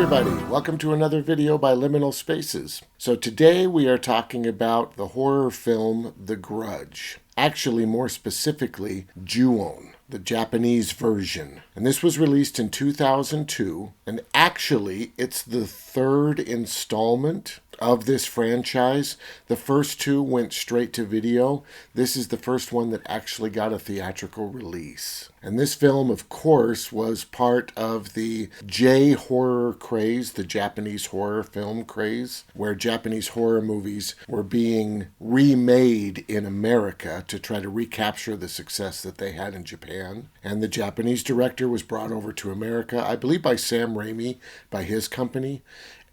everybody, welcome to another video by Liminal Spaces. So today we are talking about the horror film The Grudge. Actually, more specifically, Ju-On, the Japanese version. And this was released in 2002, and actually it's the third installment of this franchise. The first two went straight to video. This is the first one that actually got a theatrical release. And this film, of course, was part of the J-horror craze, the Japanese horror film craze, where Japanese horror movies were being remade in America to try to recapture the success that they had in Japan. And the Japanese director was brought over to America, I believe by Sam Raimi, by his company.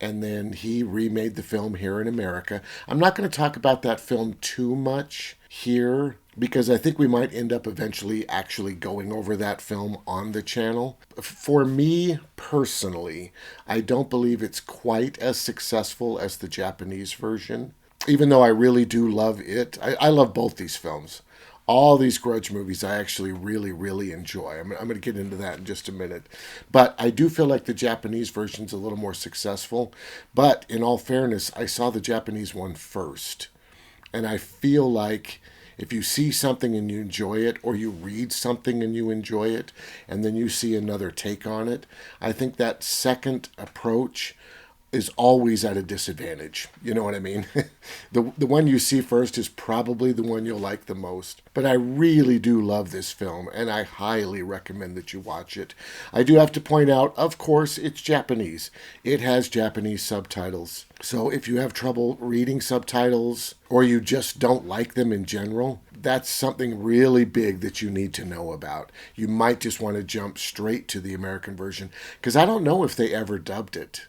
And then he remade the film here in America. I'm not going to talk about that film too much here because I think we might end up eventually actually going over that film on the channel. For me personally, I don't believe it's quite as successful as the Japanese version, even though I really do love it. I love both these films. All these Grudge movies I actually really enjoy. I'm going to get into that in just a minute. But I do feel like the Japanese version's a little more successful. But in all fairness, I saw the Japanese one first. And I feel like if you see something and you enjoy it, or you read something and you enjoy it, and then you see another take on it, I think that second approach is always at a disadvantage. You know what I mean? The one you see first is probably the one you'll like the most. But I really do love this film, and I highly recommend that you watch it. I do have to point out, of course, it's Japanese. It has Japanese subtitles. So if you have trouble reading subtitles, or you just don't like them in general, that's something really big that you need to know about. You might just want to jump straight to the American version, because I don't know if they ever dubbed it.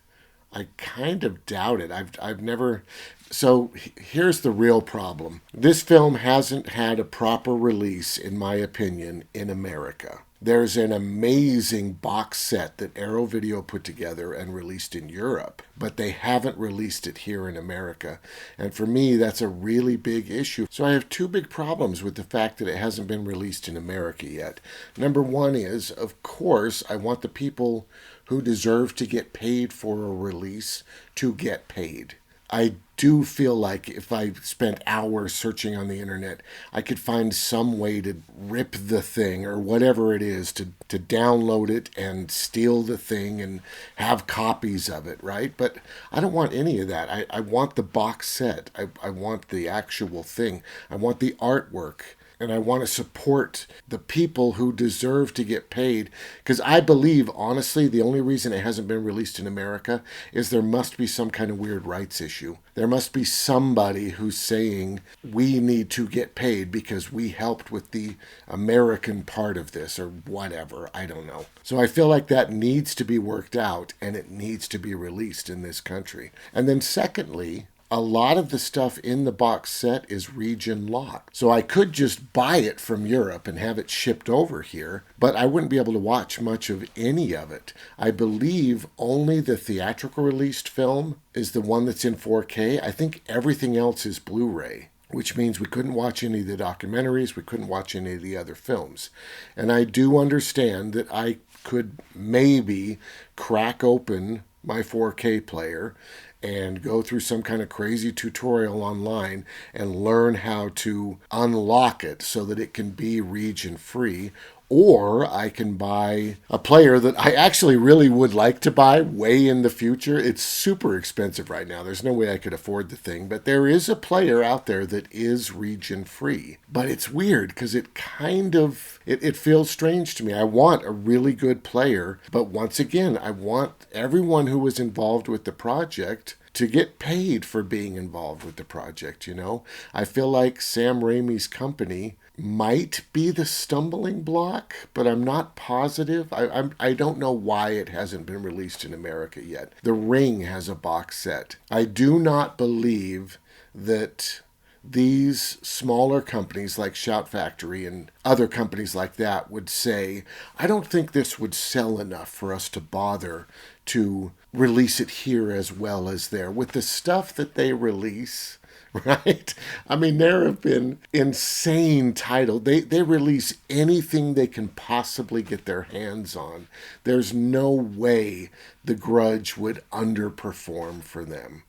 I kind of doubt it. I've never... So here's the real problem. This film hasn't had a proper release, in my opinion, in America. There's an amazing box set that Arrow Video put together and released in Europe, but they haven't released it here in America. And for me, that's a really big issue. So I have two big problems with the fact that it hasn't been released in America yet. Number one is, of course, I want the people who deserve to get paid for a release to get paid. I do feel like if I spent hours searching on the internet, I could find some way to rip the thing or whatever it is, to download it and steal the thing and have copies of it, right? But I don't want any of that. I want the box set. I want the actual thing. I want the artwork. And I want to support the people who deserve to get paid. Because I believe, honestly, the only reason it hasn't been released in America is there must be some kind of weird rights issue. There must be somebody who's saying, we need to get paid because we helped with the American part of this, or whatever. I don't know. So I feel like that needs to be worked out, and it needs to be released in this country. And then secondly, a lot of the stuff in the box set is region locked. So I could just buy it from Europe and have it shipped over here, but I wouldn't be able to watch much of any of it. I believe only the theatrical released film is the one that's in 4K. I think everything else is Blu-ray, which means we couldn't watch any of the documentaries, we couldn't watch any of the other films. And I do understand that I could maybe crack open my 4K player and go through some kind of crazy tutorial online and learn how to unlock it so that it can be region free. Or I can buy a player that I actually really would like to buy way in the future. It's super expensive right now. There's no way I could afford the thing. But there is a player out there that is region free. But it's weird because it kind of, it feels strange to me. I want a really good player. But once again, I want everyone who was involved with the project to get paid for being involved with the project, you know? I feel like Sam Raimi's company might be the stumbling block, but I'm not positive. I don't know why it hasn't been released in America yet. The Ring has a box set. I do not believe that these smaller companies like Shout Factory and other companies like that would say, I don't think this would sell enough for us to bother to release it here as well as there. With the stuff that they release, right? I mean, there have been insane titles. They release anything they can possibly get their hands on. There's no way The Grudge would underperform for them,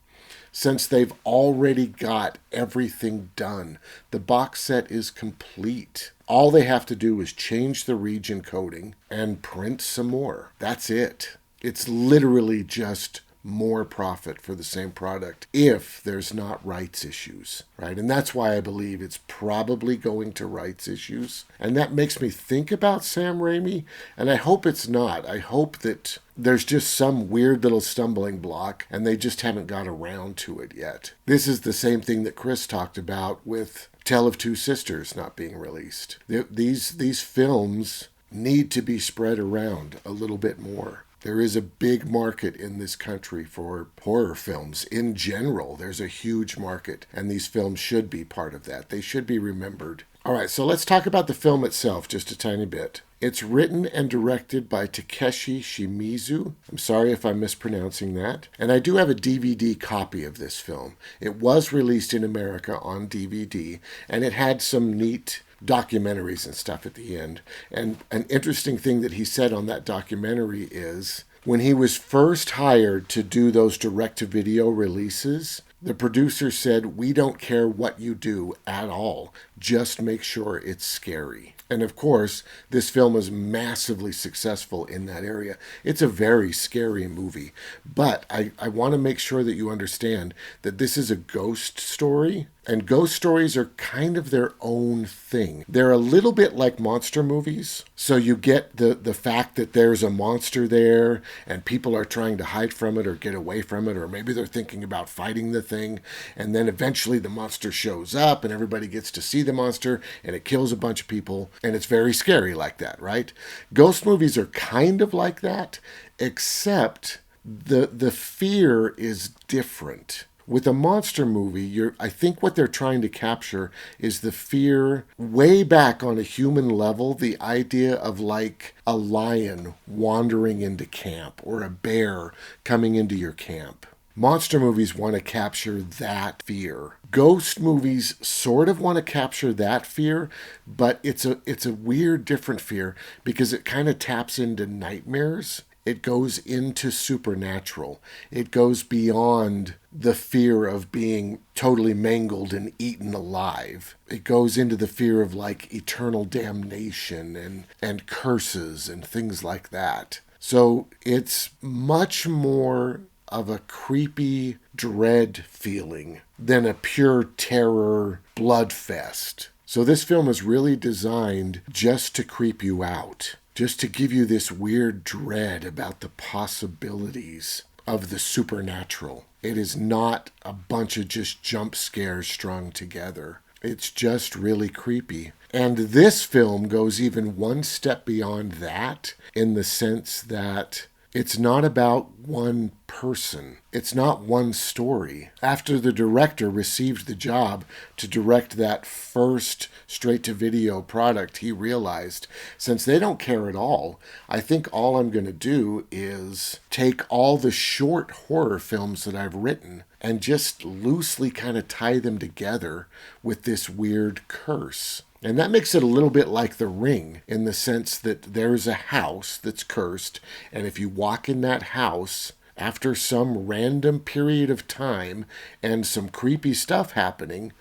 since they've already got everything done. The box set is complete. All they have to do is change the region coding and print some more. That's it. It's literally just more profit for the same product if there's not rights issues, right? And that's why I believe it's probably going to rights issues. And that makes me think about Sam Raimi, and I hope it's not. I hope that there's just some weird little stumbling block and they just haven't got around to it yet. This is the same thing that Chris talked about with Tale of Two Sisters not being released. These films need to be spread around a little bit more. There is a big market in this country for horror films in general. There's a huge market, and these films should be part of that. They should be remembered. All right, so let's talk about the film itself just a tiny bit. It's written and directed by Takeshi Shimizu. I'm sorry if I'm mispronouncing that. And I do have a DVD copy of this film. It was released in America on DVD, and it had some neat documentaries and stuff at the end. And an interesting thing that he said on that documentary is when he was first hired to do those direct-to-video releases, the producer said, "We don't care what you do at all. Just make sure it's scary." And of course, this film was massively successful in that area. It's a very scary movie. But I want to make sure that you understand that this is a ghost story. And ghost stories are kind of their own thing. They're a little bit like monster movies. So you get the fact that there's a monster there and people are trying to hide from it or get away from it, or maybe they're thinking about fighting the thing. And then eventually the monster shows up and everybody gets to see the monster and it kills a bunch of people. And it's very scary like that, right? Ghost movies are kind of like that, except the fear is different. With a monster movie, I think what they're trying to capture is the fear way back on a human level, the idea of like a lion wandering into camp or a bear coming into your camp. Monster movies want to capture that fear. Ghost movies sort of want to capture that fear, but it's a weird, different fear because it kind of taps into nightmares. It goes into supernatural. It goes beyond the fear of being totally mangled and eaten alive. It goes into the fear of like eternal damnation and curses and things like that. So it's much more of a creepy dread feeling than a pure terror bloodfest. So this film is really designed just to creep you out, just to give you this weird dread about the possibilities of the supernatural. It is not a bunch of just jump scares strung together. It's just really creepy. And this film goes even one step beyond that in the sense that it's not about one person. It's not one story. After the director received the job to direct that first straight-to-video product, he realized, since they don't care at all, I think all I'm going to do is take all the short horror films that I've written and just loosely kind of tie them together with this weird curse. And that makes it a little bit like The Ring in the sense that there's a house that's cursed, and if you walk in that house after some random period of time and some creepy stuff happening,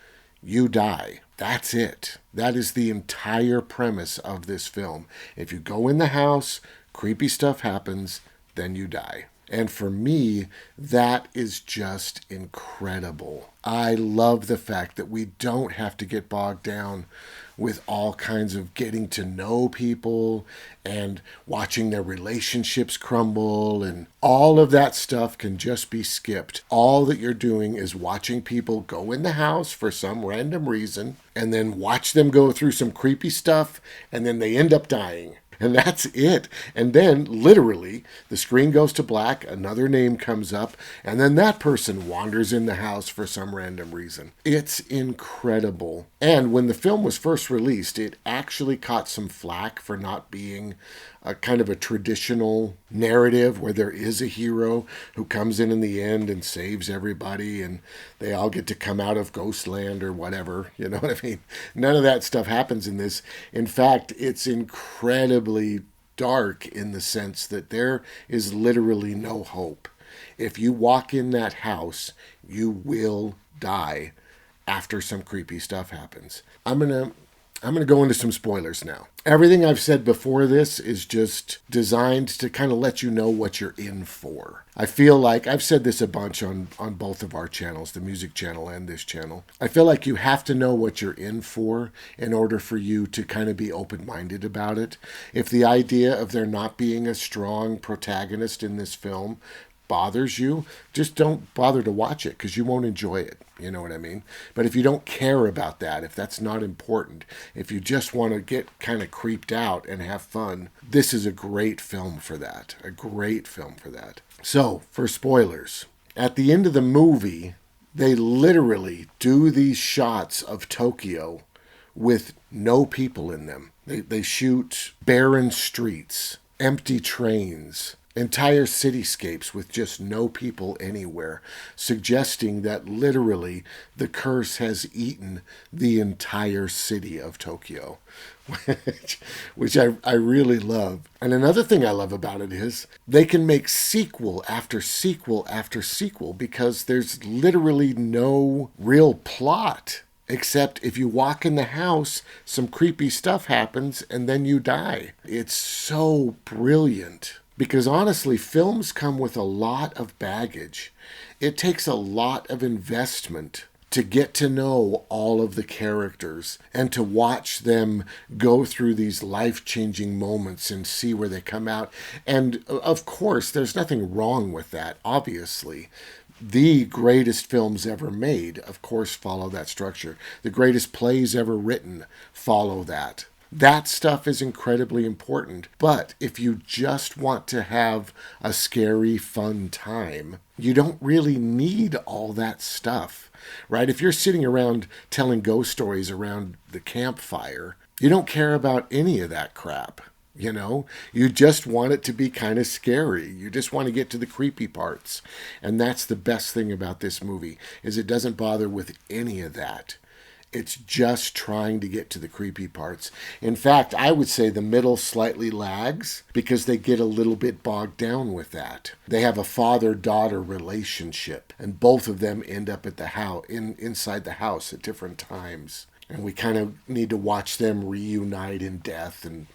you die. That's it. That is the entire premise of this film. If you go in the house, creepy stuff happens, then you die. And for me, that is just incredible. I love the fact that we don't have to get bogged down with all kinds of getting to know people and watching their relationships crumble, and all of that stuff can just be skipped. All that you're doing is watching people go in the house for some random reason and then watch them go through some creepy stuff and then they end up dying. And that's it. And then, literally, the screen goes to black, another name comes up, and then that person wanders in the house for some random reason. It's incredible. And when the film was first released, it actually caught some flack for not being a kind of a traditional narrative where there is a hero who comes in the end and saves everybody and they all get to come out of Ghostland or whatever. You know what I mean? None of that stuff happens in this. In fact, it's incredibly dark in the sense that there is literally no hope. If you walk in that house, you will die after some creepy stuff happens. I'm going to go into some spoilers now. Everything I've said before this is just designed to kind of let you know what you're in for. I feel like I've said this a bunch on both of our channels, the music channel and this channel. I feel like you have to know what you're in for in order for you to kind of be open-minded about it. If the idea of there not being a strong protagonist in this film bothers you, just don't bother to watch it because you won't enjoy it. You know what I mean? But if you don't care about that, if that's not important, if you just want to get kind of creeped out and have fun, this is a great film for that. A great film for that. So, for spoilers, at the end of the movie, they literally do these shots of Tokyo with no people in them. They shoot barren streets, empty trains, entire cityscapes with just no people anywhere, suggesting that literally the curse has eaten the entire city of Tokyo, which I really love. And another thing I love about it is they can make sequel after sequel after sequel because there's literally no real plot. Except if you walk in the house, some creepy stuff happens and then you die. It's so brilliant. Because honestly, films come with a lot of baggage. It takes a lot of investment to get to know all of the characters and to watch them go through these life-changing moments and see where they come out. And of course, there's nothing wrong with that, obviously. The greatest films ever made, of course, follow that structure. The greatest plays ever written follow that. That stuff is incredibly important. But if you just want to have a scary, fun time, you don't really need all that stuff, right? If you're sitting around telling ghost stories around the campfire, you don't care about any of that crap. You know, you just want it to be kind of scary. You just want to get to the creepy parts. And that's the best thing about this movie, is it doesn't bother with any of that. It's just trying to get to the creepy parts. In fact, I would say the middle slightly lags because they get a little bit bogged down with that. They have a father-daughter relationship, and both of them end up at the house, inside the house at different times. And we kind of need to watch them reunite in death, and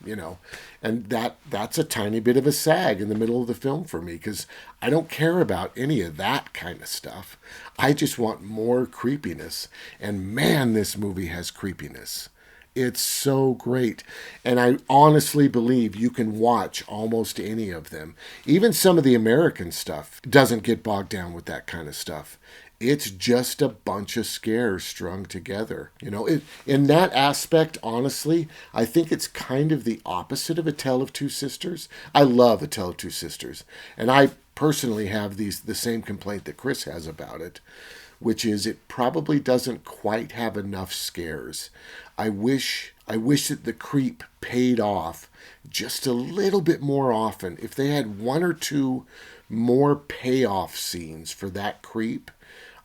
and that's a tiny bit of a sag in the middle of the film for me because I don't care about any of that kind of stuff. I just want more creepiness, and man, this movie has creepiness. It's so great, and I honestly believe you can watch almost any of them. Even some of the American stuff doesn't get bogged down with that kind of stuff. It's just a bunch of scares strung together. In that aspect, honestly, I think it's kind of the opposite of A Tale of Two Sisters. I love A Tale of Two Sisters, and I personally have the same complaint that Chris has about it, which is it probably doesn't quite have enough scares. I wish that the creep paid off just a little bit more often. If they had one or two more payoff scenes for that creep,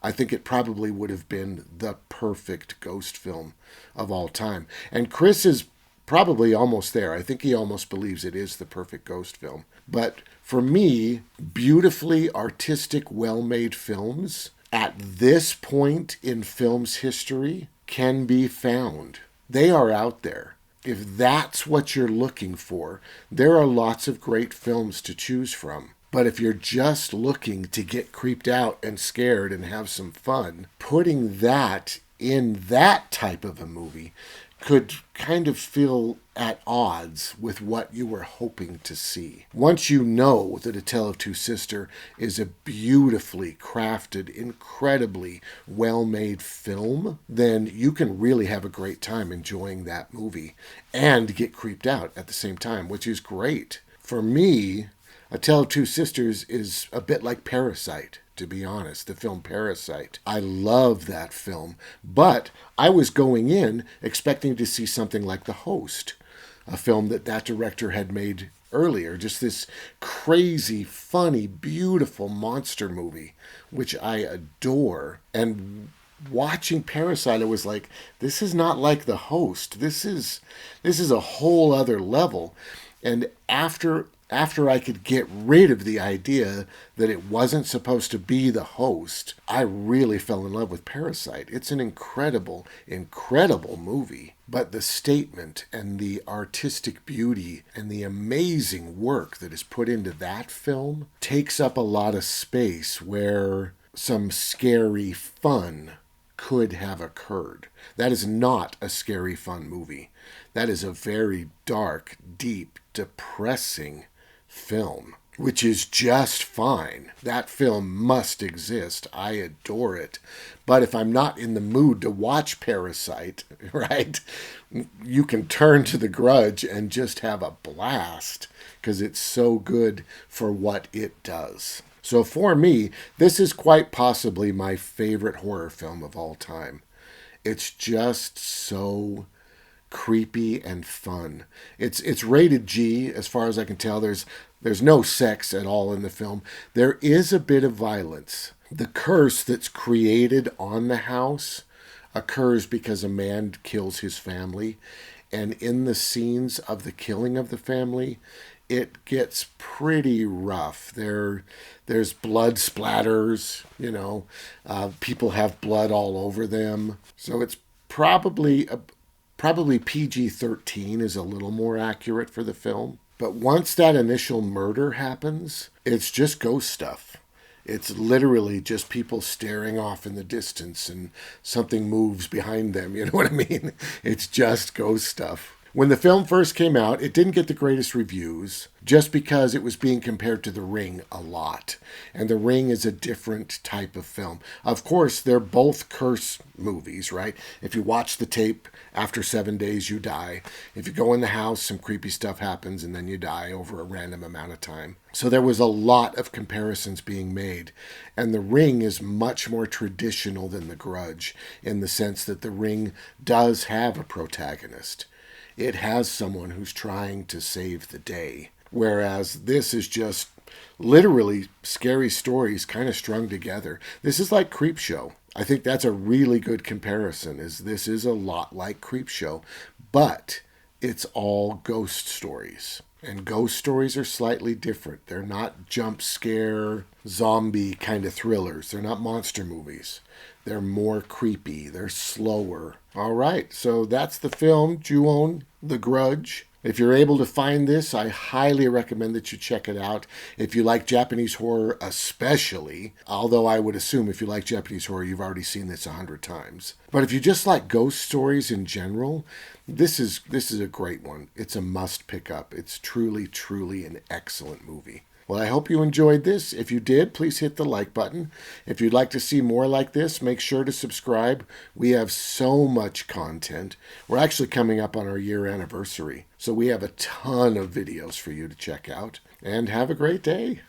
I think it probably would have been the perfect ghost film of all time. And Chris is probably almost there. I think he almost believes it is the perfect ghost film. But for me, beautifully artistic, well-made films at this point in film's history can be found. They are out there. If that's what you're looking for, there are lots of great films to choose from. But if you're just looking to get creeped out and scared and have some fun, putting that in that type of a movie could kind of feel at odds with what you were hoping to see. Once you know that A Tale of Two Sisters is a beautifully crafted, incredibly well-made film, then you can really have a great time enjoying that movie and get creeped out at the same time, which is great. For me, A Tale of Two Sisters is a bit like Parasite, to be honest, the film Parasite. I love that film, but I was going in expecting to see something like The Host, a film that director had made earlier, just this crazy, funny, beautiful monster movie, which I adore. And watching Parasite, I was like, this is not like The Host. This is a whole other level. And after I could get rid of the idea that it wasn't supposed to be The Host, I really fell in love with Parasite. It's an incredible, incredible movie. But the statement and the artistic beauty and the amazing work that is put into that film takes up a lot of space where some scary fun could have occurred. That is not a scary fun movie. That is a very dark, deep, depressing film, which is just fine. That film must exist. I adore it. But if I'm not in the mood to watch Parasite, right, you can turn to The Grudge and just have a blast because it's so good for what it does. So for me, this is quite possibly my favorite horror film of all time. It's just so creepy and fun. It's rated G as far as I can tell. There's no sex at all in the film. There is a bit of violence. The curse that's created on the house occurs because a man kills his family, and in the scenes of the killing of the family, it gets pretty rough. There's blood splatters, people have blood all over them. So it's probably PG-13 is a little more accurate for the film. But once that initial murder happens, it's just ghost stuff. It's literally just people staring off in the distance and something moves behind them. You know what I mean? It's just ghost stuff. When the film first came out, it didn't get the greatest reviews just because it was being compared to The Ring a lot. And The Ring is a different type of film. Of course, they're both curse movies, right? If you watch the tape, after 7 days, you die. If you go in the house, some creepy stuff happens, and then you die over a random amount of time. So there was a lot of comparisons being made. And The Ring is much more traditional than The Grudge in the sense that The Ring does have a protagonist. It has someone who's trying to save the day. Whereas this is just literally scary stories kind of strung together. This is like Creepshow. I think that's a really good comparison. This is a lot like Creepshow, but it's all ghost stories. And ghost stories are slightly different. They're not jump scare, zombie kind of thrillers. They're not monster movies. They're more creepy. They're slower. All right, so that's the film, Ju-On The Grudge. If you're able to find this, I highly recommend that you check it out. If you like Japanese horror especially, although I would assume if you like Japanese horror, you've already seen this 100 times. But if you just like ghost stories in general, this is a great one. It's a must pick up. It's truly, truly an excellent movie. Well, I hope you enjoyed this. If you did, please hit the like button. If you'd like to see more like this, make sure to subscribe. We have so much content. We're actually coming up on our year anniversary, so we have a ton of videos for you to check out. And have a great day.